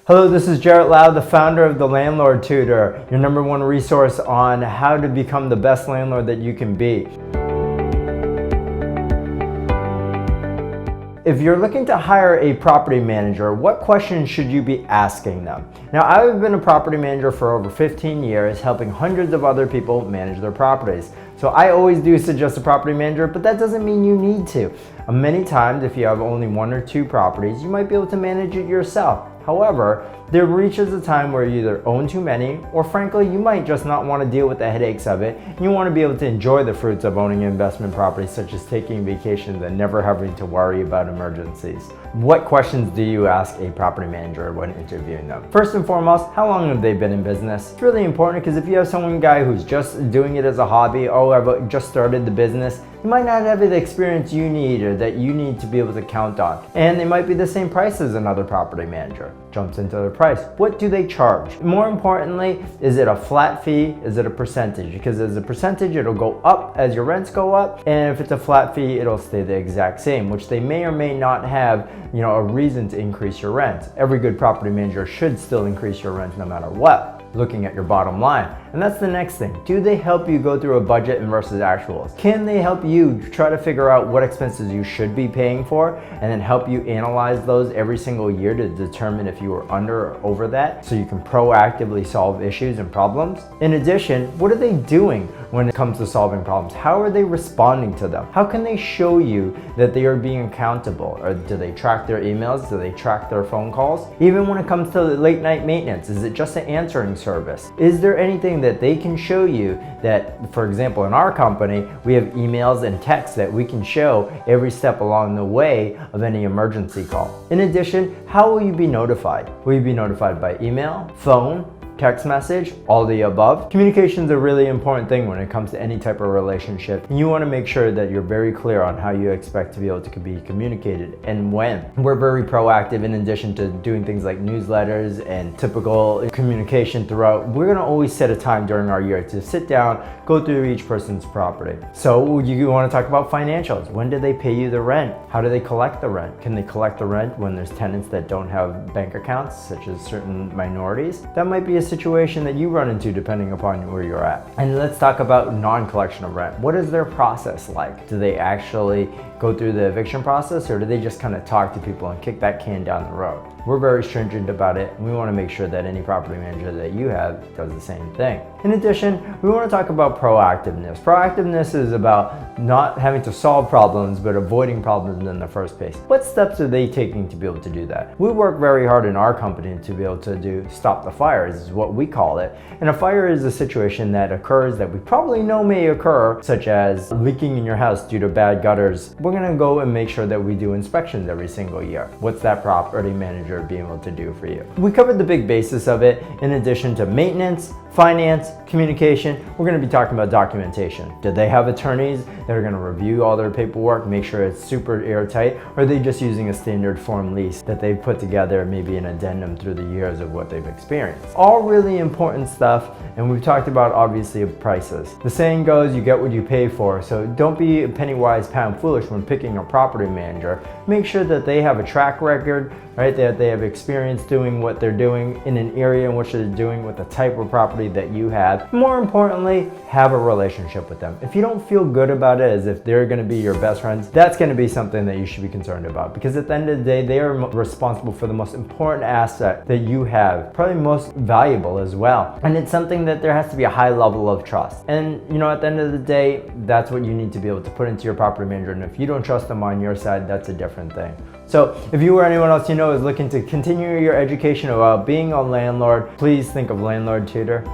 Hello, this is Jarrett Lau, the founder of the Landlord Tutor, your #1 resource on how to become the best landlord that you can be. If you're looking to hire a property manager, what questions should you be asking them? Now, I've been a property manager for over 15 years, helping hundreds of other people manage their properties. So I always do suggest a property manager, but that doesn't mean you need to. Many times, if you have only 1 or 2 properties, you might be able to manage it yourself. However, there reaches a time where you either own too many, or frankly, you might just not want to deal with the headaches of it, and you want to be able to enjoy the fruits of owning investment properties, such as taking vacations and never having to worry about emergencies. What questions do you ask a property manager when interviewing them? First and foremost, how long have they been in business? It's really important because if you have someone guy who's just doing it as a hobby, oh, I've just started the business, you might not have the experience you need or that you need to be able to count on. And they might be the same price as another property manager. Jumps into their price. What do they charge? More importantly, is it a flat fee? Is it a percentage? Because as a percentage, it'll go up as your rents go up. And if it's a flat fee, it'll stay the exact same, which they may or may not have, a reason to increase your rent. Every good property manager should still increase your rent no matter what, looking at your bottom line. And that's the next thing. Do they help you go through a budget versus actuals? Can they help you try to figure out what expenses you should be paying for and then help you analyze those every single year to determine if you are under or over that so you can proactively solve issues and problems? In addition, what are they doing when it comes to solving problems? How are they responding to them? How can they show you that they are being accountable? Or do they track their emails? Do they track their phone calls? Even when it comes to late night maintenance, is it just an answering service? Is there anything that they can show you that, for example, in our company, we have emails and texts that we can show every step along the way of any emergency call. In addition, how will you be notified? Will you be notified by email, phone, text message, all the above? Communication is a really important thing when it comes to any type of relationship. And you want to make sure that you're very clear on how you expect to be able to be communicated and when. We're very proactive in addition to doing things like newsletters and typical communication throughout. We're going to always set a time during our year to sit down, go through each person's property. So you want to talk about financials. When do they pay you the rent? How do they collect the rent? Can they collect the rent when there's tenants that don't have bank accounts, such as certain minorities? That might be a situation that you run into depending upon where you're at. And let's talk about non-collection of rent. What is their process like? Do they actually go through the eviction process, or do they just kind of talk to people and kick that can down the road? We're very stringent about it, and we want to make sure that any property manager that you have does the same thing. In addition, we want to talk about proactiveness. Proactiveness is about not having to solve problems, but avoiding problems in the first place. What steps are they taking to be able to do that? We work very hard in our company to be able to do stop the fires, is what we call it. And a fire is a situation that occurs that we probably know may occur, such as leaking in your house due to bad gutters. We're going to go and make sure that we do inspections every single year. What's that property manager being able to do for you? We covered the big basis of it. In addition to maintenance, finance, communication, we're going to be talking about documentation. Do they have attorneys that are going to review all their paperwork, make sure it's super airtight, or are they just using a standard form lease that they've put together, maybe an addendum through the years of what they've experienced? All really important stuff, and we've talked about obviously prices. The saying goes, you get what you pay for, so don't be penny wise, pound foolish when picking a property manager. Make sure that they have a track record, right? That they have experience doing what they're doing in an area in which they're doing with the type of property that you have. More importantly, have a relationship with them. If you don't feel good about it as if they're going to be your best friends, that's going to be something that you should be concerned about, because at the end of the day, they are responsible for the most important asset that you have, probably most valuable as well. And it's something that there has to be a high level of trust. And at the end of the day, that's what you need to be able to put into your property manager. And if you don't trust them on your side, that's a different thing. So if you or anyone else you know is looking to continue your education about being a landlord, please think of Landlord Tutor.